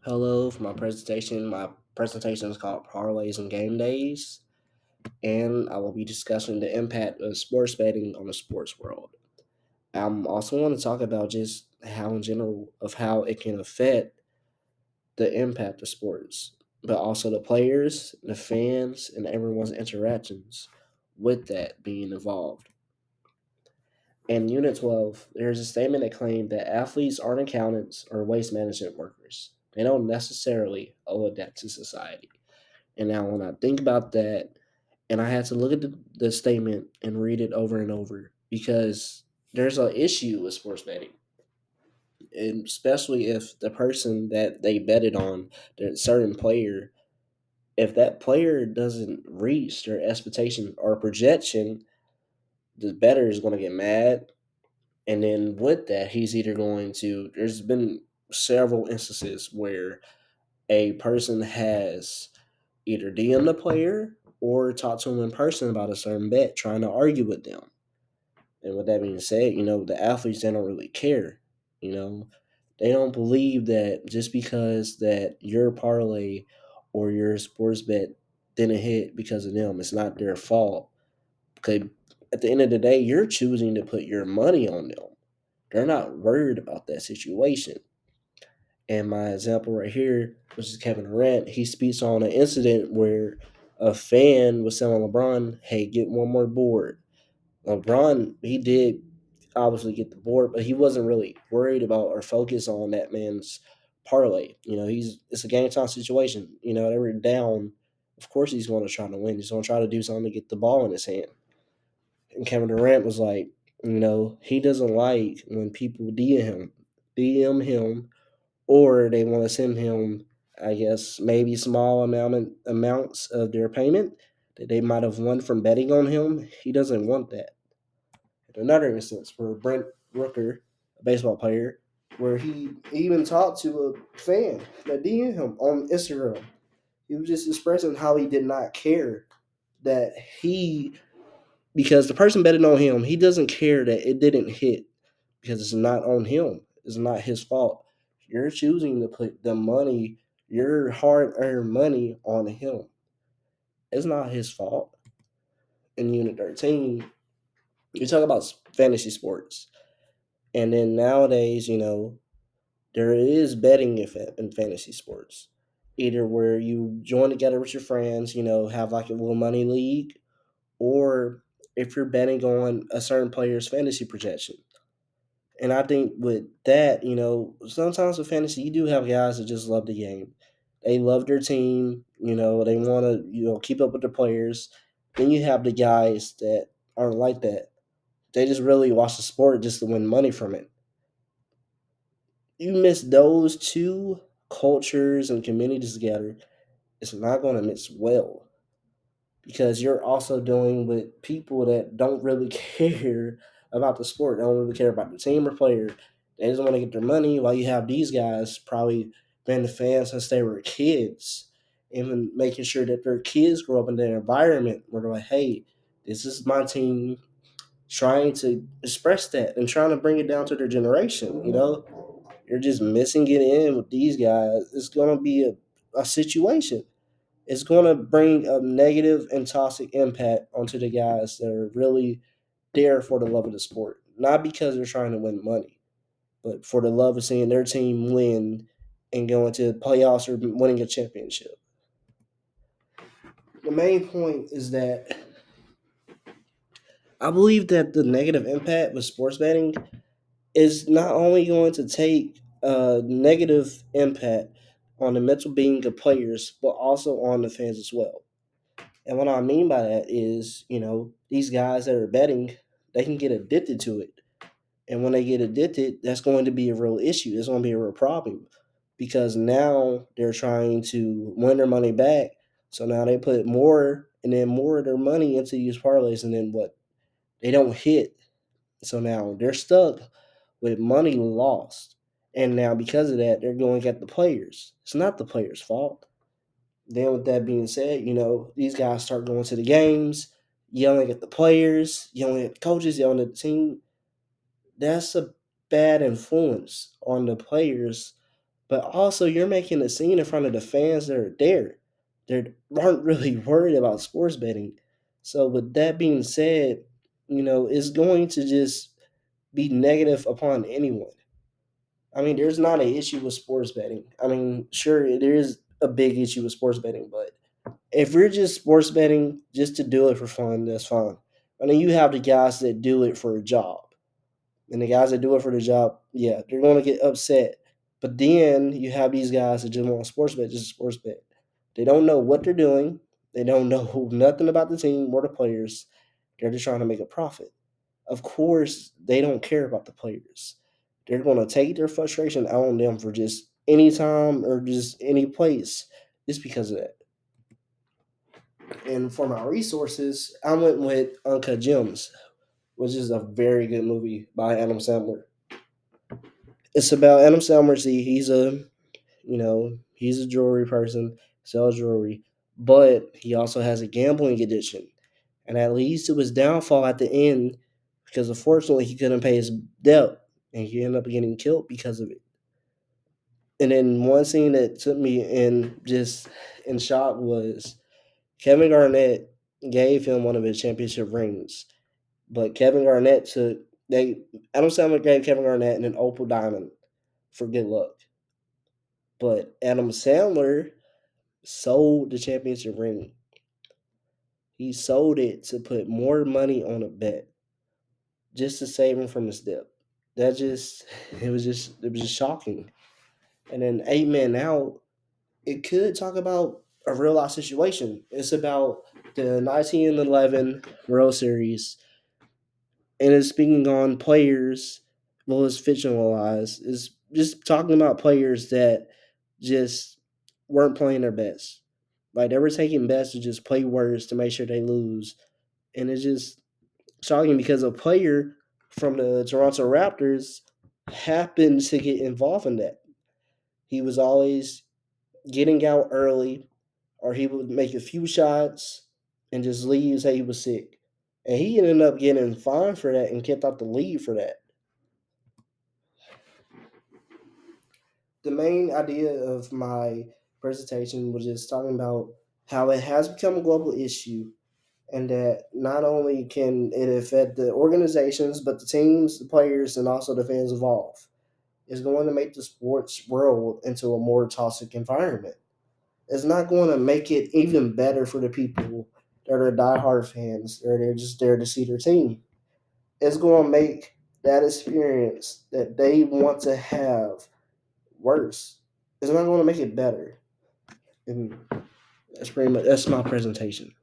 Hello for my presentation. My presentation is called Parlays and Game Days, and I will be discussing the impact of sports betting on the sports world. I'm also want to talk about just how, in general, of how it can affect the impact of sports, but also the players, the fans, and everyone's interactions with that being involved. In Unit 12, there's a statement that claimed that athletes aren't accountants or waste management workers. They don't necessarily owe a debt to society. And now, when I think about that, and I had to look at the statement and read it over and over because there's an issue with sports betting, and especially if the person that they betted on, that certain player, if that player doesn't reach their expectation or projection, the bettor is going to get mad. And then with that, he's either going to, there's been several instances where a person has either DM the player or talk to them in person about a certain bet, trying to argue with them. And with that being said, the athletes, they don't really care. You know, they don't believe that just because that your parlay or your sports bet didn't hit because of them, it's not their fault. Okay, at the end of the day, you're choosing to put your money on them. They're not worried about that situation. And my example right here, which is Kevin Durant, he speaks on an incident where a fan was telling LeBron, "Hey, get one more board." LeBron, he did obviously get the board, but he wasn't really worried about or focused on that man's parlay. It's a game time situation. They were down. Of course, he's going to try to win. He's going to try to do something to get the ball in his hand. And Kevin Durant was like, he doesn't like when people DM him, or they want to send him, I guess, maybe small amounts of their payment that they might have won from betting on him. He doesn't want that. In another instance, for Brent Rooker, a baseball player, where he even talked to a fan that DM'd him on Instagram. He was just expressing how he did not care that because the person betting on him, he doesn't care that it didn't hit because it's not on him. It's not his fault. You're choosing to put the money, your hard earned money, on him. It's not his fault. In Unit 13, you talk about fantasy sports. And then nowadays, there is betting in fantasy sports. Either where you join together with your friends, have like a little money league, or if you're betting on a certain player's fantasy projection. And I think with that, sometimes with fantasy, you do have guys that just love the game. They love their team, they want to, keep up with the players. Then you have the guys that aren't like that. They just really watch the sport just to win money from it. You mix those two cultures and communities together, it's not going to mix well because you're also dealing with people that don't really care about the sport. They don't really care about the team or player. They just want to get their money. While you have these guys probably been the fans since they were kids, even making sure that their kids grow up in their environment where they're like, "Hey, this is my team." Trying to express that and trying to bring it down to their generation. You're just missing it in with these guys. It's going to be a situation. It's going to bring a negative and toxic impact onto the guys that are really there for the love of the sport, not because they're trying to win money, but for the love of seeing their team win and going to the playoffs or winning a championship. The main point is that I believe that the negative impact with sports betting is not only going to take a negative impact on the mental being of players, but also on the fans as well. And what I mean by that is, these guys that are betting, they can get addicted to it. And when they get addicted, that's going to be a real issue. It's going to be a real problem because now they're trying to win their money back. So now they put more and then more of their money into these parlays, and then what? They don't hit. So now they're stuck with money lost. And now because of that, they're going at the players. It's not the players' fault. Then with that being said, these guys start going to the games, yelling at the players, yelling at the coaches, yelling at the team. That's a bad influence on the players but also you're making a scene in front of the fans that are there. They aren't really worried about sports betting. So with that being said, it's going to just be negative upon anyone. I mean, there's not an issue with sports betting. I mean, sure, there is a big issue with sports betting, but if we're just sports betting just to do it for fun, that's fine. I mean, you have the guys that do it for a job. And the guys that do it for the job, yeah, they're going to get upset. But then you have these guys that just want to sports bet, just sports bet. They don't know what they're doing. They don't know nothing about the team or the players. They're just trying to make a profit. Of course, they don't care about the players. They're going to take their frustration out on them for just any time or just any place just because of that. And for my resources, I went with Uncut Gems, which is a very good movie by Adam Sandler. It's about Adam Sandler. See, he's a jewelry person, sells jewelry, but he also has a gambling addiction, and that leads to his downfall at the end because unfortunately he couldn't pay his debt, and he ended up getting killed because of it. And then one scene that took me in shock was Kevin Garnett gave him one of his championship rings, but Kevin Garnett took they Adam Sandler gave Kevin Garnett an opal diamond for good luck. But Adam Sandler sold the championship ring. He sold it to put more money on a bet just to save him from his debt. That just it was just shocking. And then 8 Men Out, it could talk about a real life situation. It's about the 1911 World Series, and it's speaking on players. Well, it's fictionalized. It's just talking about players that just weren't playing their best. Like they were taking bets to just play worse to make sure they lose, and it's just shocking because a player from the Toronto Raptors happened to get involved in that. He was always getting out early, or he would make a few shots and just leave, say he was sick. And he ended up getting fined for that and kept out the league for that. The main idea of my presentation was just talking about how it has become a global issue and that not only can it affect the organizations, but the teams, the players, and also the fans involved. It's going to make the sports world into a more toxic environment. It's not going to make it even better for the people that are diehard fans or they're just there to see their team. It's going to make that experience that they want to have worse. It's not going to make it better. And that's my presentation.